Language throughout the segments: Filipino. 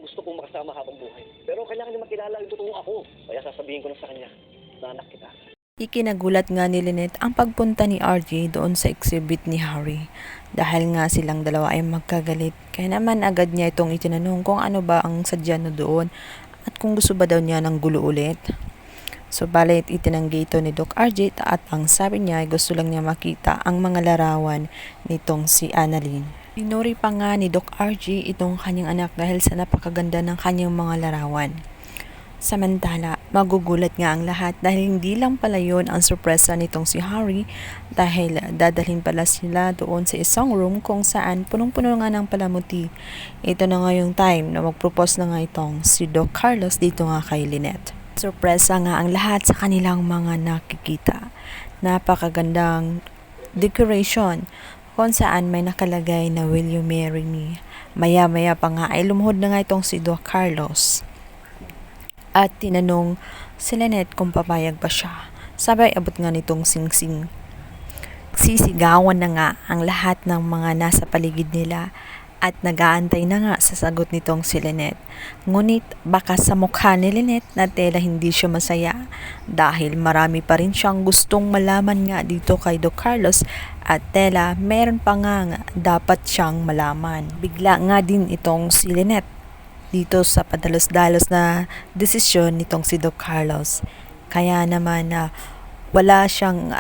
gusto kong makasama habang buhay. Pero kailangan niya makilala yung totoong ako. Kaya sasabihin ko na sa kanya na anak kita. Ikinagulat nga ni Lynette ang pagpunta ni RJ doon sa exhibit ni Harry. Dahil nga silang dalawa ay magkagalit. Kaya naman agad niya itong itinanong kung ano ba ang sadya no doon at kung gusto ba daw niya ng gulo ulit. Subalit itinanggi ito ni Doc RJ at ang sabi niya ay gusto lang niya makita ang mga larawan nitong si Annalyn. Pinuri pa nga ni Doc RJ itong kanyang anak dahil sa napakaganda ng kanyang mga larawan. Samantala, magugulat nga ang lahat dahil hindi lang pala yun ang sorpresa nitong si Harry dahil dadalhin pala sila doon sa isang room kung saan punong-puno nga ng palamuti. Ito na nga yung time na mag-propose na nga itong si Doc Carlos dito nga kay Lynette. Sorpresa nga ang lahat sa kanilang mga nakikita. Napakagandang decoration kung saan may nakalagay na "Will you marry me?" Maya-maya pa nga ay lumuhod na nga itong si Doc Carlos. At tinanong si Lynette kung papayag pa siya. Sabay abot nga nitong singsing. Sisigawan na nga ang lahat ng mga nasa paligid nila at nag-aantay na nga sa sagot nitong si Lynette. Ngunit baka sa mukha ni Lynette na tela hindi siya masaya dahil marami pa rin siyang gustong malaman nga dito kay Doc Carlos at tela meron pa nga dapat siyang malaman. Bigla nga din itong si Lynette dito sa padalos-dalos na desisyon nitong si Doc Carlos. Kaya naman wala siyang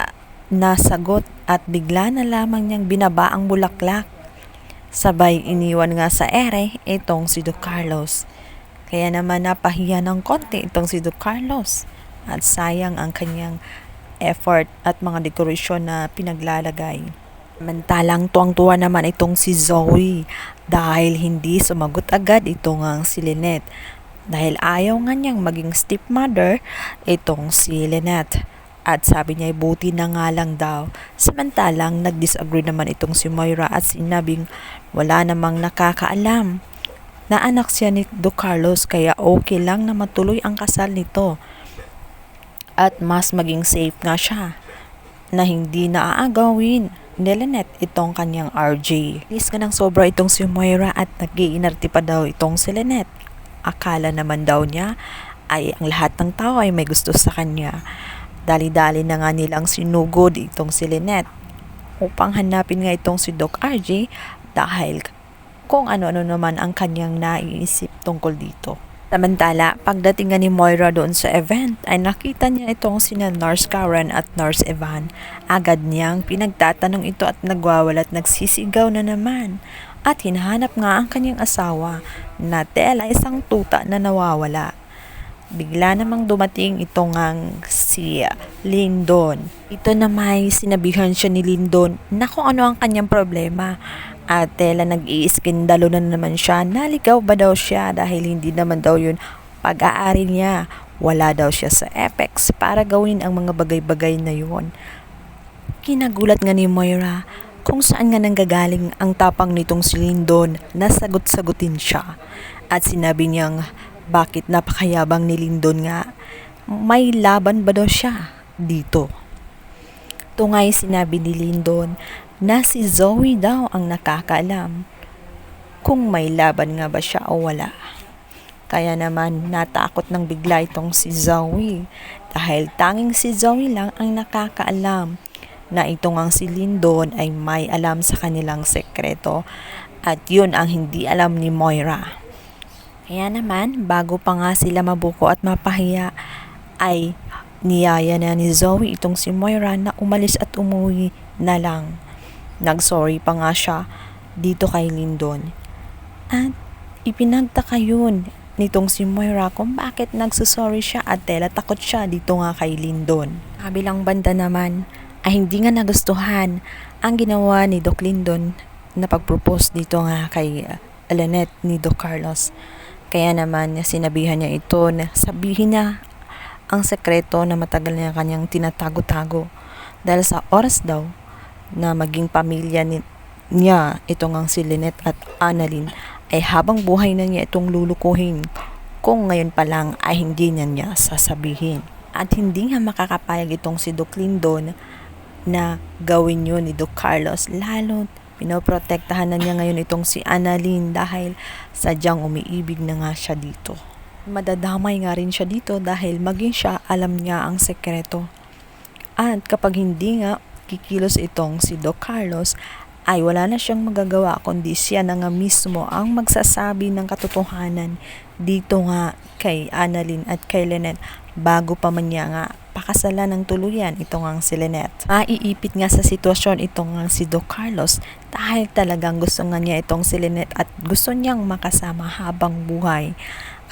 nasagot at bigla na lamang niyang binaba ang bulaklak. Sabay iniwan nga sa ere itong si Doc Carlos. Kaya naman napahiya ng konti itong si Doc Carlos at sayang ang kanyang effort at mga dekorasyon na pinaglalagay. Samantalang tuwang-tuwa naman itong si Zoe dahil hindi sumagot agad itong si Lynette. Dahil ayaw nga niyang maging stepmother itong si Lynette. At sabi niya buti na nga lang daw. Samantalang nag-disagree naman itong si Moira at sinabing wala namang nakakaalam na anak siya ni Doc Carlos kaya okay lang na matuloy ang kasal nito. At mas maging safe nga siya na hindi naaagawin ni Lynette itong kanyang RJ. Inis ka ng sobra itong si Moira at nag-iinarte pa daw itong si Lynette. Akala naman daw niya ay ang lahat ng tao ay may gusto sa kanya. Dali-dali na nga nilang sinugod itong si Lynette upang hanapin nga itong si Doc RJ dahil kung ano-ano naman ang kanyang naiisip tungkol dito. Samantala, pagdating nga ni Moira doon sa event ay nakita niya itong sina Nurse Karen at Nurse Evan. Agad niyang pinagtatanong ito at nagwawalat nagsisigaw na naman. At hinahanap nga ang kanyang asawa na tela isang tuta na nawawala. Bigla namang dumating itong si Lyndon. Ito na may sinabihan siya ni Lyndon na kung ano ang kanyang problema. At tela nag-iiskandalo na naman siya. Naligaw ba daw siya dahil hindi naman daw yun pag-aari niya. Wala daw siya sa Apex para gawin ang mga bagay-bagay na yun. Kinagulat nga ni Moira kung saan nga nanggagaling ang tapang nitong si Lyndon na sagot-sagutin siya. At sinabi niyang bakit napakayabang ni Lyndon nga. May laban ba daw siya dito? Ito nga'y sinabi ni Lyndon na si Zoe daw ang nakakaalam kung may laban nga ba siya o wala. Kaya naman natakot ng bigla itong si Zoe dahil tanging si Zoe lang ang nakakaalam na itong si Lyndon ay may alam sa kanilang sekreto at yun ang hindi alam ni Moira. Kaya naman bago pa nga sila mabuko at mapahiya ay niyaya na ni Zoe itong si Moira na umalis at umuwi na lang. Nag-sorry pa nga siya dito kay Lyndon. At ipinagtaka yun nitong si Moira kung bakit nagsusorry siya at tela takot siya dito nga kay Lyndon. Kabilang banda naman ay hindi nga nagustuhan ang ginawa ni Doc Lyndon na pag-propose dito nga kay Lynette ni Doc Carlos. Kaya naman sinabihan niya ito na sabihin niya ang sekreto na matagal niya kanyang tinatago-tago dahil sa oras daw na maging pamilya niya itong si Lynette at Annalyn ay habang buhay na niya itong lulukuhin kung ngayon pa lang ay hindi niya sasabihin. At hindi nga makakapayag itong si Doc Lyndon na gawin yun ni Doc Carlos lalo Pinoprotektahan na niya ngayon itong si Annalyn dahil sadyang umiibig na nga siya dito. Madadamay nga rin siya dito dahil maging siya alam niya ang sekreto. At kapag hindi nga kikilos itong si Doc Carlos, ay wala na siyang magagawa kundi siya na nga mismo ang magsasabi ng katotohanan dito nga kay Annalyn at kay Lynette bago pa man niya nga pakasalan ng tuluyan itong ang si Lynette. Maiipit nga sa sitwasyon itong ang si Doc Carlos dahil talagang gusto nga niya itong si Lynette at gusto niyang makasama habang buhay.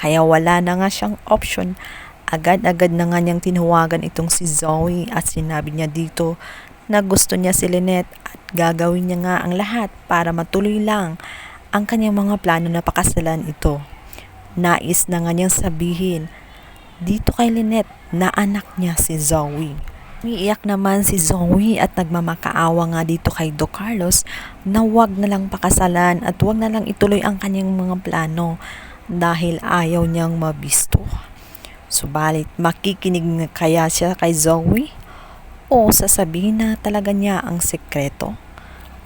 Kaya wala na nga siyang option. Agad-agad na nga niyang tinawagan itong si Zoe at sinabi niya dito na gusto niya si Lynette at gagawin niya nga ang lahat para matuloy lang ang kanyang mga plano na pakasalan ito. Nais na nga niyang sabihin dito kay Lynette na anak niya si Zoe. Umiiyak naman si Zoe at nagmamakaawa nga dito kay Doc Carlos na wag na lang pakasalan at wag na lang ituloy ang kanyang mga plano dahil ayaw niyang mabisto. Subalit makikinig na kaya siya kay Zoe o sasabihin na talaga niya ang sekreto?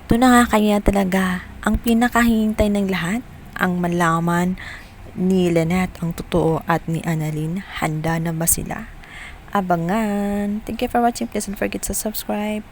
Ito na nga kaya talaga ang pinakahihintay ng lahat, ang malaman ni Lynette ang totoo at ni Annalyn. Handa na ba sila? Abangan! Thank you for watching. Please don't forget to subscribe.